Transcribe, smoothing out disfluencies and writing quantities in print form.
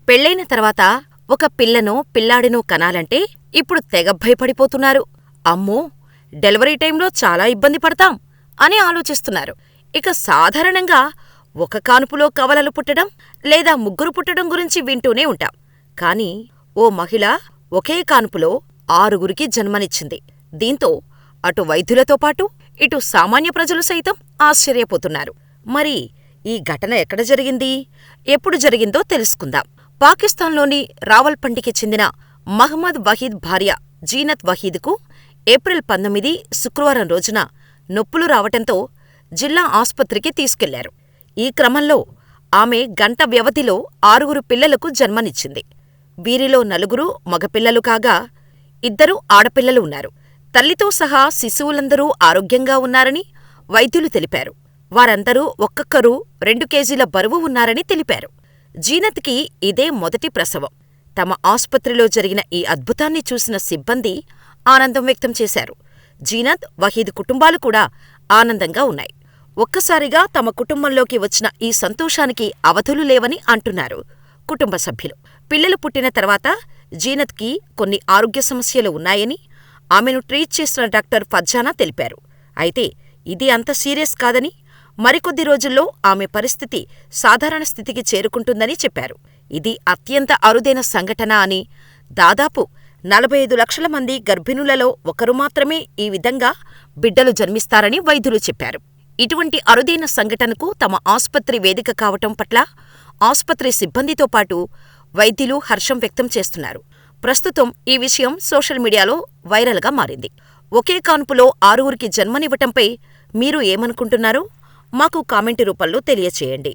పెళ్ళైన తర్వాత ఒక పిల్లనో పిల్లాడినో కనాలంటే ఇప్పుడు తెగ భయపడిపోతున్నారు. అమ్మో, డెలివరీ టైంలో చాలా ఇబ్బంది పడతాం అని ఆలోచిస్తున్నారు. ఇక సాధారణంగా ఒక కానుపులో కవలలు పుట్టడం లేదా ముగ్గురు పుట్టడం గురించి వింటూనే ఉంటాం. కానీ ఓ మహిళ ఒకే కానుపులో 6గురికి జన్మనిచ్చింది. దీంతో అటు వైద్యులతో పాటు ఇటు సామాన్య ప్రజలు సైతం ఆశ్చర్యపోతున్నారు. మరి ఈ ఘటన ఎక్కడ జరిగింది, ఎప్పుడు జరిగిందో తెలుసుకుందాం. పాకిస్తాన్లోని రావల్పిండికి చెందిన మహ్మద్ వహీద్ భార్య జీనత్ వహీద్కు ఏప్రిల్ 19 శుక్రవారం రోజున నొప్పులు రావటంతో జిల్లా ఆస్పత్రికి తీసుకెళ్లారు. ఈ క్రమంలో ఆమె గంట వ్యవధిలో 6గురు పిల్లలకు జన్మనిచ్చింది. వీరిలో 4 మగపిల్లలు కాగా 2 ఆడపిల్లలు ఉన్నారు. తల్లితో సహా శిశువులందరూ ఆరోగ్యంగా ఉన్నారని వైద్యులు తెలిపారు. వారందరూ ఒక్కొక్కరు 2 కేజీల బరువు ఉన్నారని తెలిపారు. జీనత్కి ఇదే మొదటి ప్రసవం. తమ ఆస్పత్రిలో జరిగిన ఈ అద్భుతాన్ని చూసిన సిబ్బంది ఆనందం వ్యక్తం చేశారు. జీనత్, వహీద్ కుటుంబాలు కూడా ఆనందంగా ఉన్నాయి. ఒక్కసారిగా తమ కుటుంబంలోకి వచ్చిన ఈ సంతోషానికి అవధులు లేవని అంటున్నారు కుటుంబ సభ్యులు. పిల్లలు పుట్టిన తర్వాత జీనత్కి కొన్ని ఆరోగ్య సమస్యలు ఉన్నాయని ఆమెను ట్రీట్ చేసిన డాక్టర్ ఫర్జానా తెలిపారు. అయితే ఇది అంత సీరియస్ కాదని, మరికొద్ది రోజుల్లో ఆమె పరిస్థితి సాధారణ స్థితికి చేరుకుంటుందని చెప్పారు. ఇది అత్యంత అరుదైన సంఘటన అని, దాదాపు 45 లక్షల మంది గర్భిణులలో ఒకరు మాత్రమే ఈ విధంగా బిడ్డలు జన్మిస్తారని వైద్యులు చెప్పారు. ఇటువంటి అరుదైన సంఘటనకు తమ ఆస్పత్రి వేదిక కావటం పట్ల ఆస్పత్రి సిబ్బందితో పాటు వైద్యులు హర్షం వ్యక్తం చేస్తున్నారు. ప్రస్తుతం ఈ విషయం సోషల్ మీడియాలో వైరల్గా మారింది. ఒకే కాన్పులో 6గురికి జన్మనివ్వటంపై మీరు ఏమనుకుంటున్నారో మాకు కామెంటు రూపంలో తెలియచేయండి.